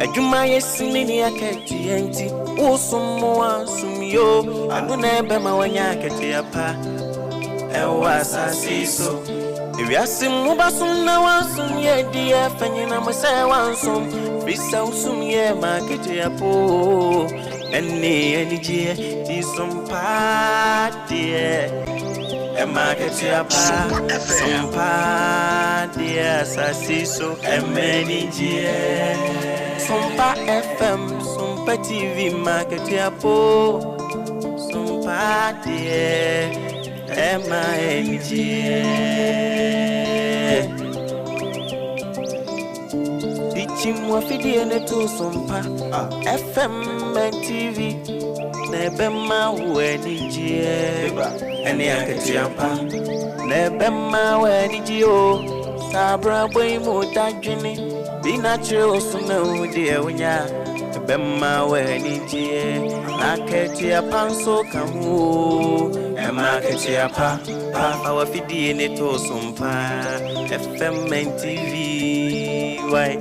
Ejuma yesimini aketi enti Usumu sumyo Anune bema wanya aketi apa Ewa sasiso Ewiasi mubasum na wansum Yedi efanyina mwese wansum Bisa usum ye maketi apo Eni jie di SOMPA die Emaketi apa SOMPA die sasiso emeni jie SOMPA FM SOMPA TV maketi apo SOMPA die emeni jie Chimwa fidie neto SOMPA FM and TV Nebema weni jie Eni aketi apa Nebema weni jio Sabra boy mo dajini Be natural sume udie unya Nebema weni jie Aketi apa nso kamu Ema aketi apa Awa fidie neto SOMPA FM and TV Why?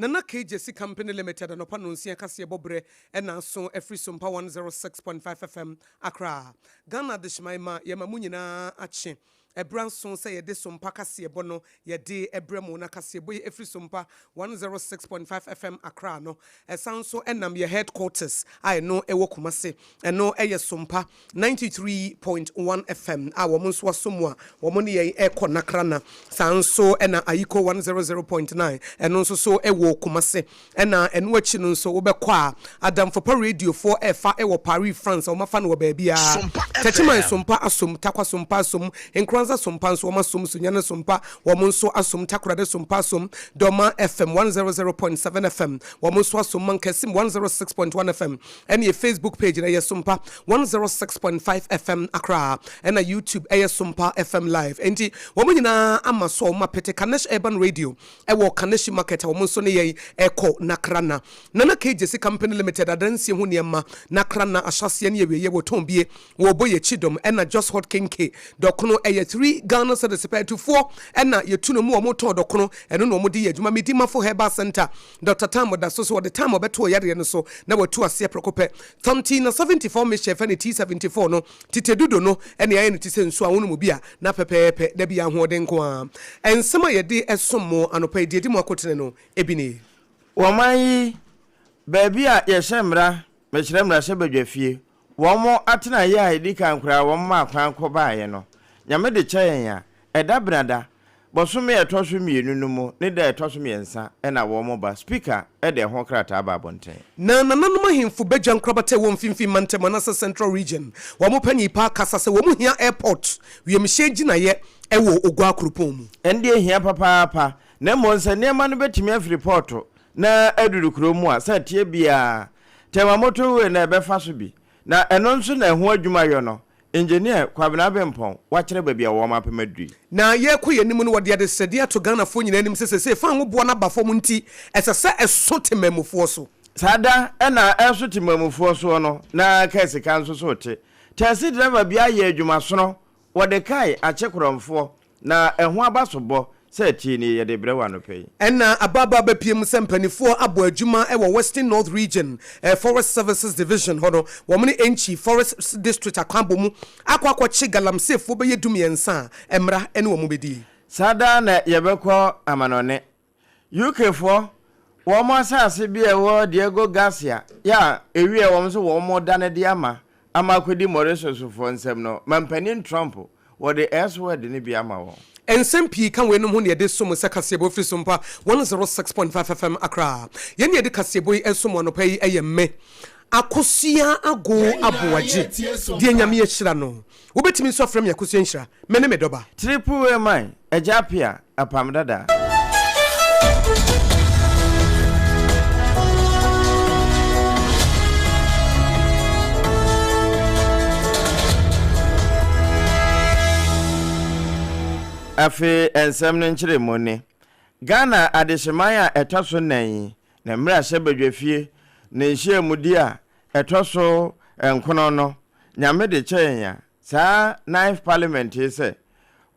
Nana KJC Company Limited and Opanunsia Cassia Bobre and also every SOMPA 106.5 FM Accra. Ghana de Shmaima Yamamunina Achi. A brand son say a SOMPA Cassia Bono, ye de Ebremona Cassia Boy every SOMPA 106.5 FM Accra. No, a sound so enam your headquarters. I know Ewokumase and no a SOMPA 93.1 FM. Our Munswa Sumwa, Womoni Eko Nakrana, sound so and Aiko 100.9 and also so Ewokumase and watching so Obekwa Adam for Radio 4F Ewo Paris France or Mafan baby. Tachima SOMPA Asum Takwa SOMPA Sum in Kwanza SOMPA Soma Sum Sunyana SOMPA Wamunso Asum Takrade SOMPA Sum Doma FM 100.7 FM Wamunso Asum Mankesim 106.1 FM and your Facebook page na SOMPA 106.5 FM Accra and a YouTube SOMPA FM Live enti wamunyina amaso mapete Kanesh Urban Radio ewo Kanesh Market wamunso ne ye eko nakrana Nana KJC Company Limited adansi hu niema nakrana ahyase ne ye wotombie wo boye chidom ena just hot kenke dokono eye 3 Ghana cedis per to 4 ena ye tuno mu omoto dokono eno no omodi ye adwuma medima for Herbal Center Dr. Tamo da so the time obeto yare no so na watu ase prekope tonti na 74 me chef and T74 no titedudo no ene ye ne tise nso a wono mu bia na pepepe da bia hoden ko a ensema ye de esomo anopa de di mu akotene no ebini woman baby a ye hemra me kiremra hye badwafie womo atena ye a edika nkura womo akwan ko baaye no nyame de kyen ya eda brada bosome etoso mienu no mu ne da etoso miensa ena womo ba speaker ede ho krata ba bonten na nananum ahemfo bejan krabate wo mfimfi mantemanasa Central Region womo panyi pa kasa se womo hia airport wiemhye gina ye ewo ogwa akropon mu ende hia papa na monsa nema no betimi af report na aduru kromu a sa tie bia temamoto we na befa so bi na eno nso na ho adwuma yo no engineer Kwabena Bempon wakere baabi a wo mapemadui na ye koye nim no wode ade sede ato Ghana fo nyina nim sese fa ho bo na ba fo mu nti esese eso temamufo so sada ena eso temamufo so no na kase kan so te taxi driver bia ye adwuma so no wode kai achekromfo na eho abasobɔ se tie ni ye de brewa no pay ena ababa ba piem sempanifo abo adwuma e wo Western North Region Forest Services Division hono wo mne enchi Forest District akwambo mu akwakoche galamsefo be yedum yensa emra ene wo mu bedi sada na yebekɔ amanone UK for wo mo asase bi e wo Diego Garcia ya ewie wo mo so wo mo dane de ama akwedi Mauritius fo nsem no mampanin Trump wo de S-word ni bi ama wo SMP kan we no ho ne de som se kasebo fri SOMPA 106.5 FM Accra ye ne de kasebo ensom no pai eye me AKOSUA ago aboagye die nyame yɛhyira no wobetimi nso afrɛ me AKOSUA nhyira me ne me dɔba triple man ABOAGYE apam dada afi ensem no nkyere mu ne Ghana adehyeman a etoso nan na mmra hye badwafie na nhye mudi a etoso enkono no nyame de kyenya saa 9th parliament ise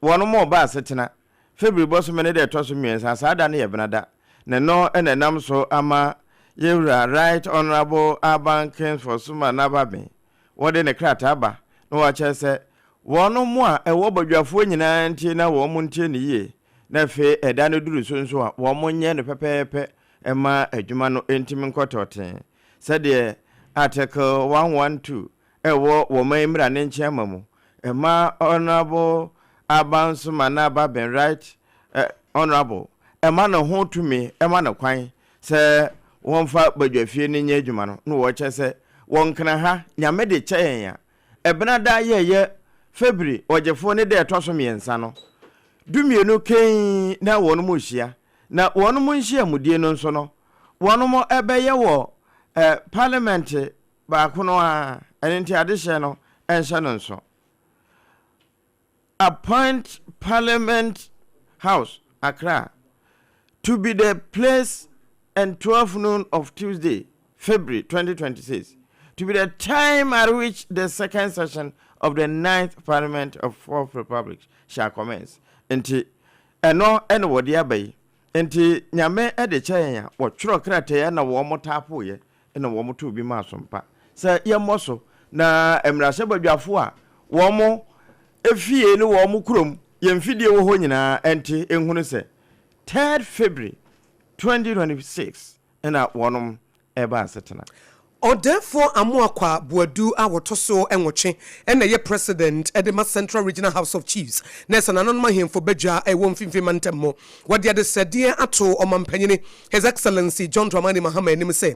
wono mo ba setena February boso me ne de etoso miensa saa da ne yebenada ne no enenam so ama yewura Right Honorable Abankin for Suma Nababe wode ne krata ba no wa kyese wono mo a ewo badwafo nyina ntie na wo mo ntie ne ye na fe eda no duru so nso a wo mo nye ne pepepe ema adwuma no entimi nkototen sede article 112 ewo wo memra ne nkyema mu ema Honorable Abansuma Nababe Right Honorable ema no ho tumi ema no kwan se wonfa badwafie ne nye adwuma no wo kyese wonkana ha nyame de kyenya ebena da ye February ojefo ne de etoso miensa no dumienu ken na wono mo hia na wono mo nhia mudie no nso no wono mo ebeye wo parliament ba kono a enti adehye no enhye no nso appoint Parliament House Accra to be the place and 12 noon of Tuesday February 2026 to be the time at which the second session of the 9th Parliament of 4th Republic shall commence. Enti eno wodi abai. Enti nyame ede kyenya wo tworo krata na wo motapo ye na wo moto bi ma sompa. Se ye moso na emrase badwafo a wo mo efie ni wo mo kurom ye mfidie wo ho nyina enti ehunu se 3rd February 2026 na wonom eba asetena. Therefore, Amuakwa Buadu Awotoso Enwoche, and a president at the Central Regional House of Chiefs. Nelson Anonma for Beja, a won't mantemo. What the other said, dear Ato or Mampenny, His Excellency John Dramani Mahama, and him say,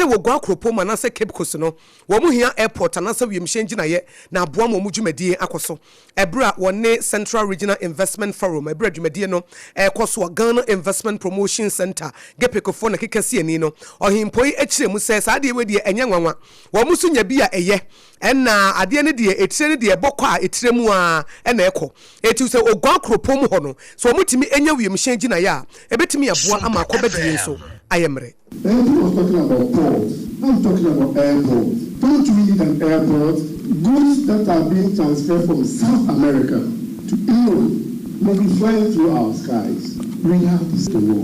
we'll go Akropo Manasa Cape Cosuno, Wamuhia Airport, and answer we machine Jinaye, now Buamo Mujumedi Akoso, Ebra, one Central Regional Investment Forum, a bread Mediano, AKOSUA Ghana Investment Promotion Center, Gepekofona Kikasianino, or him poi HM says, I deal with enyanwanwa wo musunya bia eye enna ade ne de etire de bokwa etire mu a ena eko etu se ogwa kropom ho no so mutimi enya wiem hyengi na ya ebetimi aboa ama akobedie nso ayemre. Was talking about ports. I'm talking about airports. Don't we need an airport? Goods that are being transferred from South America to Europe may be flying through our skies. We have to know.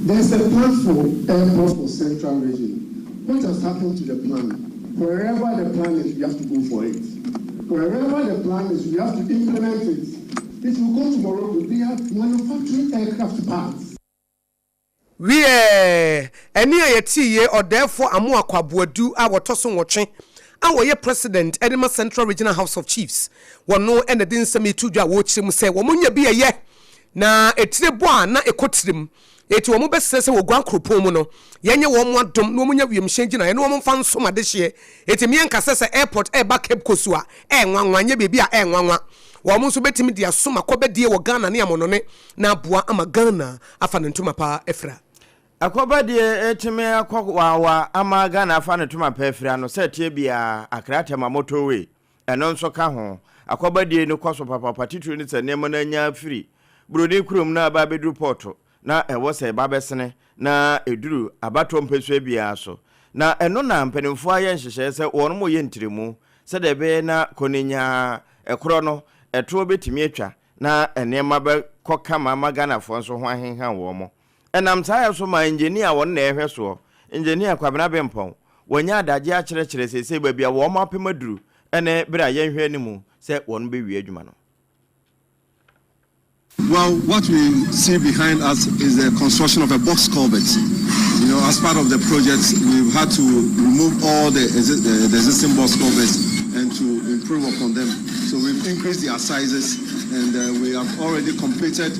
There's a plan for airports for Central Region. What has happened to the plan? Wherever the plan is, we have to go for it. Wherever the plan is, we have to implement it. If you go to Morocco, they have manufacturing aircraft parts. We any ayeti or therefore Amuakwa Buadu Awotoso Nwoche. Our president, Edema Central Regional House of Chiefs. One no and the din semi tuja watch him say, Wamunya be a ye. Na etire na ekotrim. Eti wo mo besese wo gwan kropom no yenye wo mo adom no munya wiem hyengi na ye no mo mfa nso ma de hye eti me nka sese airport e ba Cape Cosuwa enwanwanye bebi a enwanwa wo mo nso betimi de asoma kobedie wo Ghana ne amono ne na aboa ama Ghana afa ne ntuma pa efra akobedie etimi akwa ama Ghana afa ne ntuma pa efra no se tie bia akrata ma motorway eno nso ka ho akobedie ne kwaso papa titru ne se ne mo na nya afiri brodi kurom na ba bedru porto na ewo se babesene na eduru abato mpesua bia so na eno na mpanimfo aye nhyehyɛ se wono mo ye ntiremu se de be na koninya ekoro no eto betimi atwa na enema be koka mama Ghana fo nso ho ahenha wo mo enam saa so ma engineer won na ehwe so engineer kwabena bempon wonya adaje a kyerɛkyerɛ sese ba bia wo mo apemaduru ene bra ye hwe animu se wono be wi adwuma no. Well, what we see behind us is the construction of a box culvert. You know, as part of the project, we've had to remove all the existing box culverts and to improve upon them. So we've increased their sizes, and we have already completed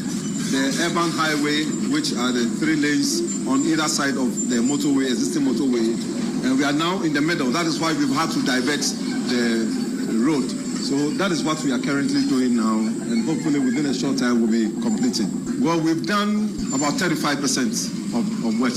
the urban highway, which are the 3 lanes on either side of the motorway, existing motorway. And we are now in the middle. That is why we've had to divert the road. So that is what we are currently doing now, and hopefully within a short time we'll be completing. Well, we've done about 35% of work.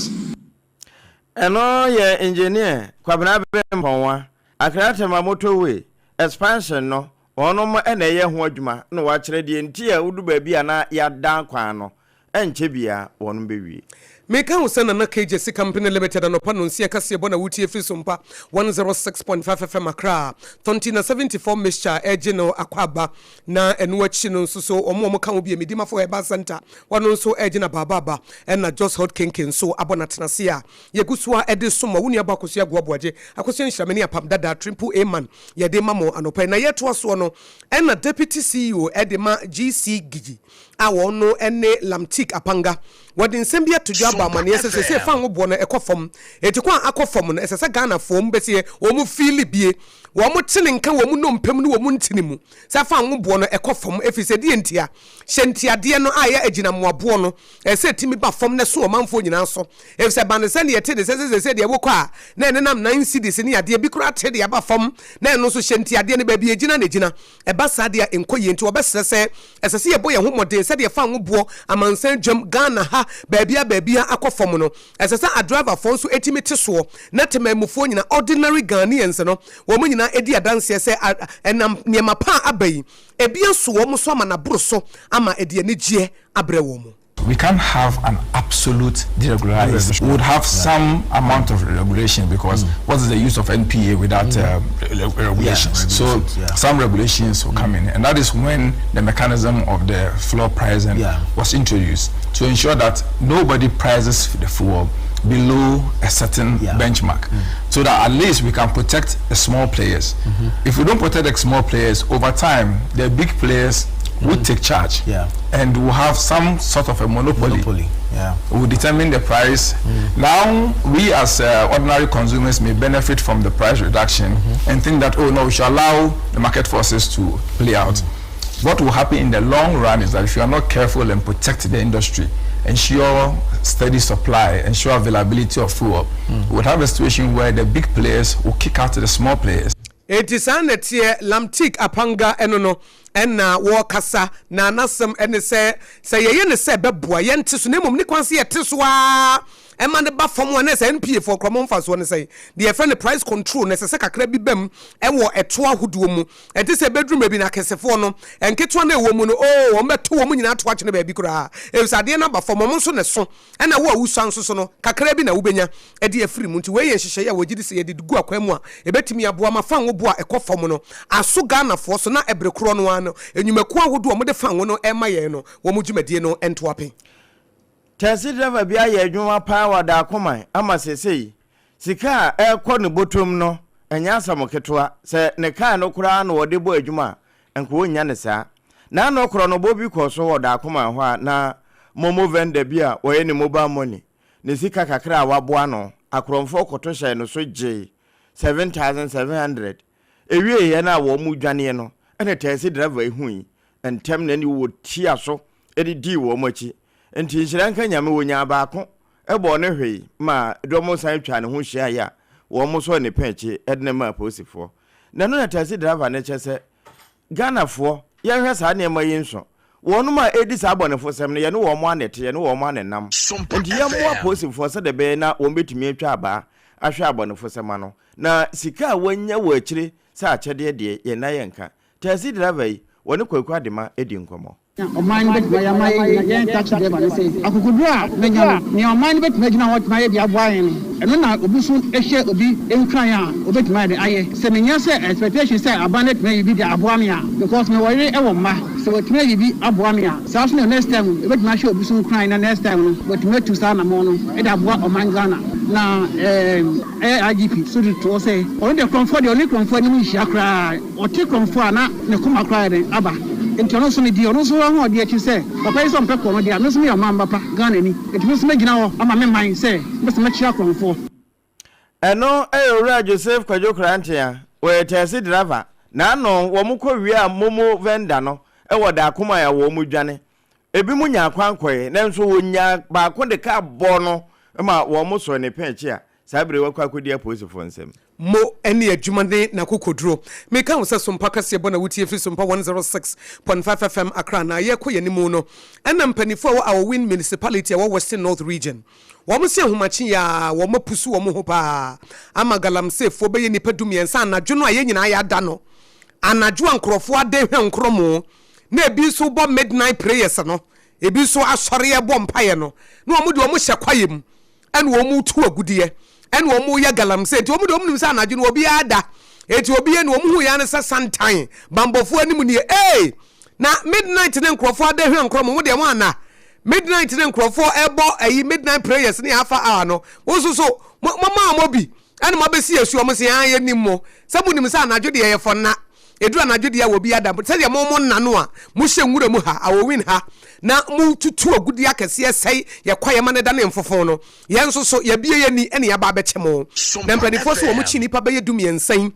And all your engineer, Kwabena Bemponwa, Akrata Motorway, expansion no, or no more and a year wajma, no watch ready and tear would be an ya down quano, and Chibia, one baby. Meka usana na KJC Company Limited anopano nsia kasi bona wuti efi SOMPA 106.5 FM Accra. Tontina 74 Mr. Ejino Akwaba na enuachi no nso omo ka obi emidima for Eba Center. Wano nso Ejina Bababa na Just Hot Kinkin so abona tenasea. Yegusua ede soma wuni abakosia guaboaje. Akosia nhramani apam dada triple A man. Yede mamo anopa na yeto aso no na deputy CEO edema GC Gigi. Awo no ene Lamtik Apanga. Wadin sembia tujaba mani se fa ngo bo no ekofom etikwa akofom no esese Ghana fom besie wo mu feel bie wo mu tene nka wo mu no mpem no wo mu ntini mu se fa ngo bo no ekofom efise die ntia hyentia no aya agina moabo no ese timi ba fom ne so manfo nyina so efise ba ne se ne yete de se de wokọ a na enenam 9 cities ne ade bi kura te de ba fom na eno so hyentia de ne ba bi agina ne gina eba sa de enkoye nti obesese esese ye bo ye ho model se de fa ngo bo amansan dwam Ghana ha baabia akofom no esesa a driver for so etimete so na temamufo nyina ordinary Ghanaians no wo nyina edi adanse se enam niema pa abai ebia so wo so ama na boro so ama edi anigye abre wo mu. We can't have an absolute deregulation. We would have some amount of regulation because what is the use of NPA without regulations? So some regulations will come in, and that is when the mechanism of the floor pricing was introduced to ensure that nobody prices the fuel below a certain benchmark, so that at least we can protect the small players. If we don't protect the small players, over time, the big players would take charge, and we'll have some sort of a monopoly. We'll determine the price. Now, we as ordinary consumers may benefit from the price reduction and think that, oh no, we should allow the market forces to play out. What will happen in the long run is that if you are not careful and protect the industry, ensure steady supply, ensure availability of fuel, we would have a situation where the big players will kick out the small players. It is an Lamtik Apanga enono ena wo kasa na nasem ene se ye ne se beboa ye ntiso na mom ni kwanse ye tiswa ema ne ba fom one se NPA for kromon so ne say the friend price control ne se kakra bi bam e wo eto ahodo mu e ti se bedroom bi na kesefo no enketo na ewo mu no o meto wo mu nyina to akye ne ba bi kura e se ade na ba fom mo so ne so ena wo awusan so no kakra bi na wo benya e de afiri mu nti we ye hihye ya wogidi se ye de gu akwa mu a e betimi aboa ma fa wo bo a ekofom no aso Ghana fo so na ebre kro no ano enyumaku ahodo mo de fa wo no e ma ye no wo mu dwumadie no ento apen. Taxi driver bia ye adwuma pa wada akoma ama sesei sika ekọ ne botom no enya asamoketoa se ne kaa no kura na wode bo adwuma enko wonya ne saa na no kro no bobi kọ so wada akoma ho a na momo vende bia oye ne mobile money ne sika kakra waboa no akromfo koto hye no so je 7,700 ewie ye na wo mu dwane no ene taxi driver ehui entem na ni wo tia so edi di wo machi enti nyiranka nyame wonya baako ebo ne hwei ma domo san twa ne ho hia ya wo mo so ne penche edne ma posifo na no na taxi driver ne chese Ghana fo ye hwe sa ne ma yinso wonu ma edi sa abonefo sem ne ye ne wo mo anete ye ne wo mo anenam enti ye mo posifo se de be na wo betumi atwa aba ahwe abonefo sem ano na sika wanya wo akire sa achede de ye na yenka taxi driver woni kwakwa de ma edi nkomo Oman bet my my tax driver say akukudua menya ni oman bet megina hot my bia boayen eno na obusu ehye obi enkran a obet my de aye se menya say expectation say abandoned me bi de aboa me a because me worry e wo ma so what me bi aboa me a so so next time obet my show obusu nkran na next time but me to sa na mo no e da aboa oman Ghana na IGP so to say on the comfort the only comfort ni hia kra o te comfort na ne kuma kra de aba enti so ne di ono so ho de achi se papa yi so mpeko no de a me so me mama papa Ghana ni enti me so me gina ho ama me man se me so me chia konfo eno ewura Joseph Kwajo Krantia we taxi driver na no wo mu ko wi a momo vendor no e wo da akoma ya wo mu dwane ebi mu nya kwankwe na nso wo nya ba ko de ka bo no ma wo mu so ne penche a sabre wakwa akodi police for nsem mo ene adwumane na kokodro me ka wo se sompa kase bo na wutie fi sompa 106.5 FM Accra na ye ko yanimu no ena mpanifo a wo win municipality a Western North region wo mo se ahomachi ya wo mo pusu wo mo ho pa ama galamse fo be ye nipa dumiensa anadwo no aye nyina ya da no anadwo ankrofo ade hwe nkromo na ebi so bo midnight prayers no ebi so asore ye bo mpaye no na wo mo de wo mo hye kwayem ene wo mo tu agudie ene wo mo ya galamse ti wo mo de wo nim sa anadwo no obi ada eti obi ene wo mo hu ya ne sa santan bambofo anim ne na midnight ne nkrofo ade hwe nkromo mo de mo ana midnight ne nkrofo ebo ayi midnight prayers ne afa hour no wo so mama amobi ene mabesi asu o mo se an ye nimmo sabu nim sa anadwo de ye fonna edura anadwo de ya wo bi ada se de mo nano a mo hye nwura mu ha awowin ha na mu tutu agudi akese esai ye kwaye ma ne da ne mfofo no ye nso so ye bie ye ni ene ya ba beche mo na mpanifo so wo mo chi nipa be ye dum yensan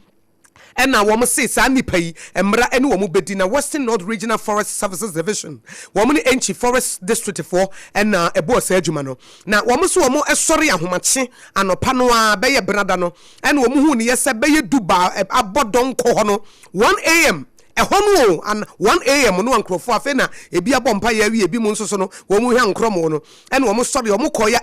ena wo mo se sa nipa yi emra ene wo mo bedi na Western North Regional Forest Services Division wo mo ne enchi forest district 4 ena ebo sa adwuma no na wo mo so wo mo esori ahomache anopa no a be ye brada no ene wo mo hu ne ye se be ye duba abodon ko ho no 1 am ehono an 1 am no ankrofo afa na ebi abompa ya wi ebi mu nsoso no wo mo hwa nkromo no ene wo mo sori wo mo koya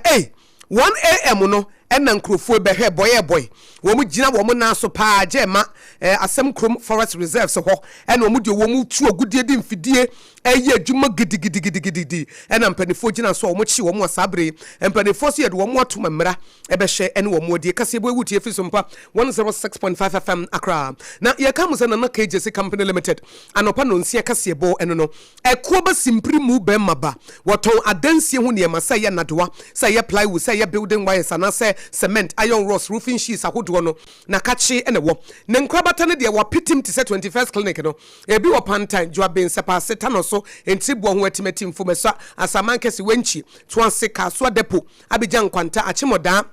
1 am no ena nkrofo be hwe boy wo mu gina wo mu na so pa jema asem krom forest reserves ho ena wo mu de wo mu tu ogudie di mfidie eye adwuma gidigidi ena mpanifo gina so wo mu chi wo mu asabre mpanifo so ye de wo mu atoma mmra ebe hwe ene wo mu die kase bo ewutie fi sompa 106.5 FM Accra na ye kam se na KJC Company Limited anopa no nsia kase bo eno no eko ba simpri mu be maba woton adansie ho ne ma say ye nadoa say ye plywood say ye building wires ana say cement iron rods roofing sheets ahodo no na kachi ene wo ne nkrabata ne de wo pitim ti say 21st clinic no ebi wo pantan jo ben sepa setano so entibo ho atimati mfomesa asamankesi wenchi twanse kaso depo abijan kwanta achimoda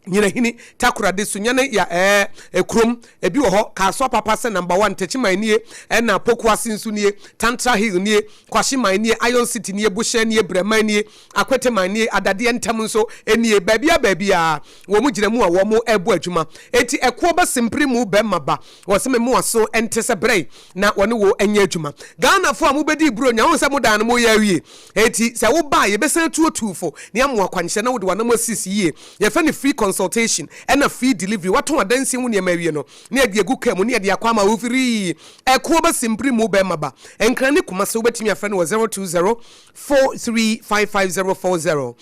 nyina hini takura de sunyane ya ekrom ebi wo ho kaso papa se number 1 techimanie na poku asinsu nie tantra hill nie kwashi manie iron city nie bushe nie brema nie akwete manie adade ntam nso enie babia wo mu gina mu a wo mu ebo adwuma eti ekwo ba simpri mu be maba wo se mu aso ente se brei na woni wo enya adwuma Ghana fo amu bedi bro nya wo se mu dan mo ya wie eti se wo ba ye besan tuotufo ne amu akwanhye na wo de wanam asisi ye ye fa ne free consultation and a free delivery what one dancing when you marry no near the Gukem near the Aquama Ufri a Quaba simply move maba and Cranny Kumaso bet me a friend was 020-4355-040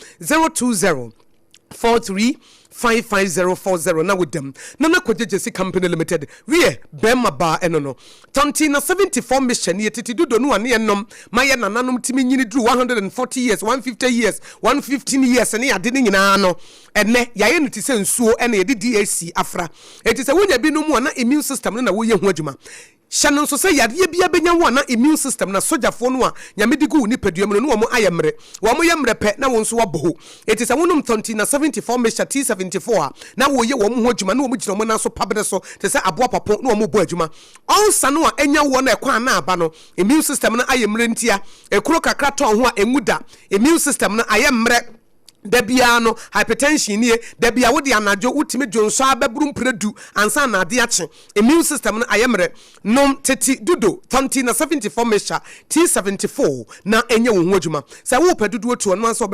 020-4355-040 now with them Nana KJC Company Limited we Bema Bar eno Tontina 74 mission yet to do no one near nom Maya nanum timini drew 140 years 150 years 115 years and I didn't know and ne yayen ti sen suo and the DAC afra it is a when you be no more immune system na wo ye ho adwuma Shannon so say yade bia benya wo na immune system na soja fo no a nyamedigu ni paduam no wo ayemre wo mo yemre pe na wo nso wabo it is a wonum tonti na 74 measure T74 na wo ye wo mo ho adwuma na wo gina mo na so pabre so te say aboa papo na wo mo bo adwuma onsa no a enya wo na ekwa na aba no immune system na ayemre ntia ekuro kakra ton ho a enguda immune system na ayemre Debiano hypertension nie debia wo de anajo utime dwonso ababrum predu ansa na ade ache immune system na ayemre nom teti dudo tonti na 74 measure T74 na enye wo ho adwuma se wo pedudu otu no ansa